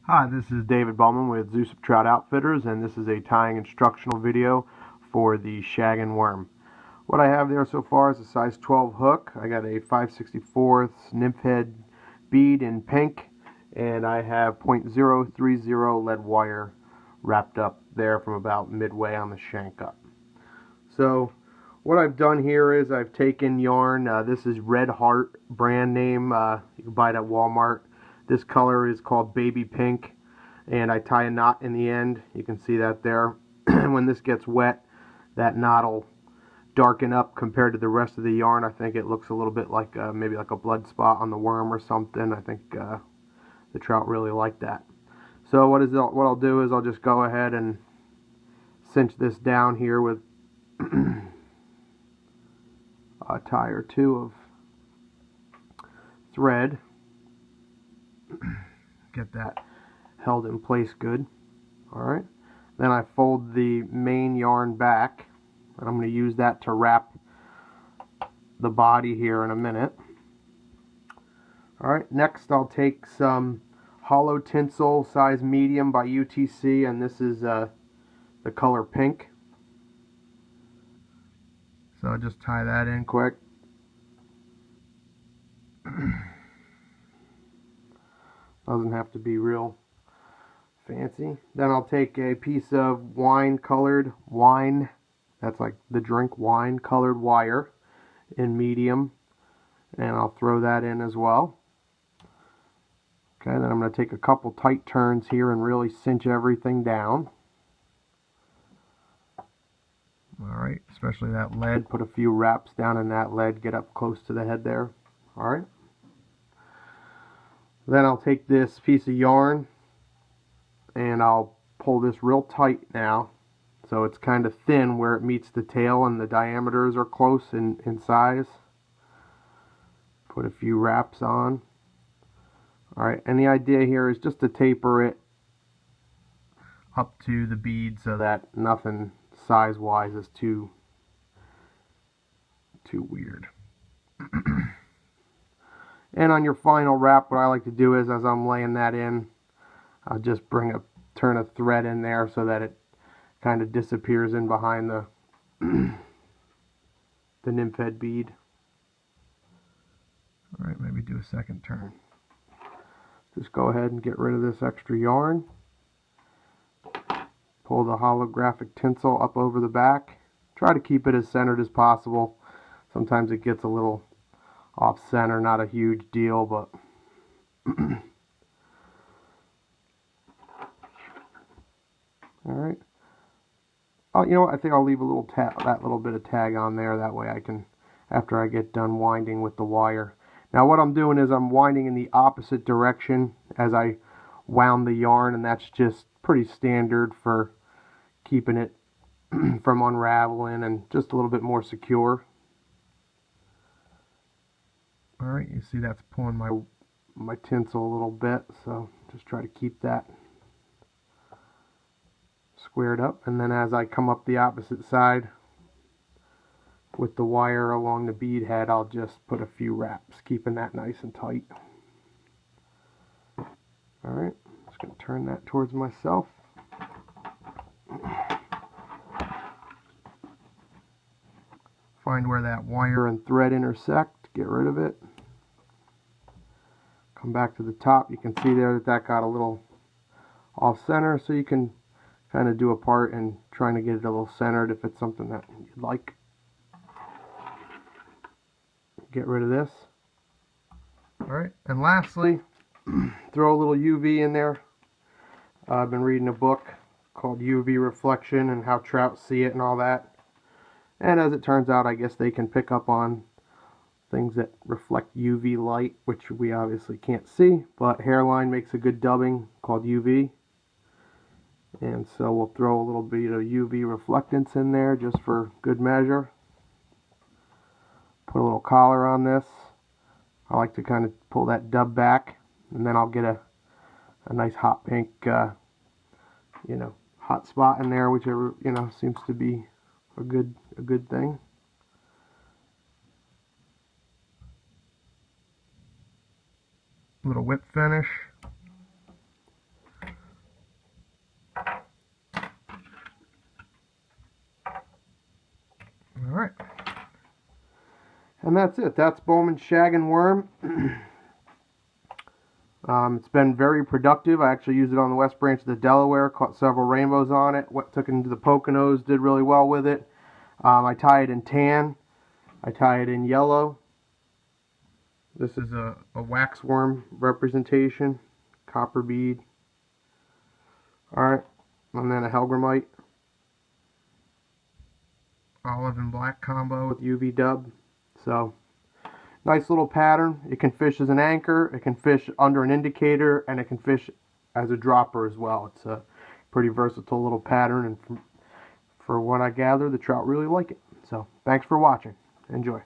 Hi, this is David Bowman with Zeus Trout Outfitters, and this is a tying instructional video for the Shaggin worm. What I have there so far is a size 12 hook. I got a 5/64 nymph head bead in pink, and I have .030 lead wire wrapped up there from about midway on the shank up. So what I've done here is I've taken yarn. This is Red Heart brand name. You can buy it at Walmart. This color is called Baby Pink, and I tie a knot in the end. You can see that there. When this gets wet, that knot will darken up compared to the rest of the yarn. I think it looks a little bit like maybe like a blood spot on the worm or something. I think the trout really like that. So what I'll do is I'll just go ahead and cinch this down here with a tie or two of thread. Get that held in place good. Alright, then I fold the main yarn back, and I'm going to use that to wrap the body here in a minute. Alright, next I'll take some hollow tinsel size medium by UTC, and this is the color pink. So I'll just tie that in quick. Doesn't have to be real fancy. Then I'll take a piece of wine-colored wine, that's like the drink wine colored wire in medium, and I'll throw that in as well. Okay, then I'm going to take a couple tight turns here and really cinch everything down. Alright, especially that lead. Put a few wraps down in that lead, get up close to the head there. Alright. Then I'll take this piece of yarn and I'll pull this real tight now, so it's kind of thin where it meets the tail and the diameters are close in size. Put a few wraps on. Alright, and the idea here is just to taper it up to the bead so that nothing size-wise is too weird. And on your final wrap, what I like to do is, as I'm laying that in, I'll just turn a thread in there so that it kind of disappears in behind the the nymph head bead. Alright, maybe do a second turn. Just go ahead and get rid of this extra yarn. Pull the holographic tinsel up over the back. Try to keep it as centered as possible. Sometimes it gets a little off center, not a huge deal, but alright. Oh, you know what? I think I'll leave a little that little bit of tag on there. That way I can, after I get done winding with the wire. Now what I'm doing is I'm winding in the opposite direction as I wound the yarn, and that's just pretty standard for keeping it from unraveling and just a little bit more secure. Alright, you see that's pulling my tinsel a little bit, so just try to keep that squared up. And then as I come up the opposite side with the wire along the bead head, I'll just put a few wraps, keeping that nice and tight. Alright, just going to turn that towards myself. Find where that wire and thread intersect, get rid of it. Come back to the top. You can see there that got a little off center, so you can kind of do a part and trying to get it a little centered if it's something that you'd like. Get rid of this. Alright, and lastly, throw a little UV in there. I've been reading a book called UV Reflection and how trout see it and all that. And as it turns out, I guess they can pick up on things that reflect UV light, which we obviously can't see, but hairline makes a good dubbing called UV. And so we'll throw a little bit of UV reflectance in there just for good measure. Put a little collar on this. I like to kind of pull that dub back, and then I'll get a nice hot pink, hot spot in there, whichever seems to be a good thing. Little whip finish. And that's it. That's Bowman Shaggin worm. It's been very productive. I actually used it on the West Branch of the Delaware, caught several rainbows on it, took it into the Poconos, did really well with it. I tie it in tan. I tie it in yellow. This is a waxworm representation, copper bead. Alright, and then a Helgramite. Olive and black combo with UV dub. So, nice little pattern. It can fish as an anchor, it can fish under an indicator, and it can fish as a dropper as well. It's a pretty versatile little pattern, and for what I gather, the trout really like it. So, thanks for watching. Enjoy.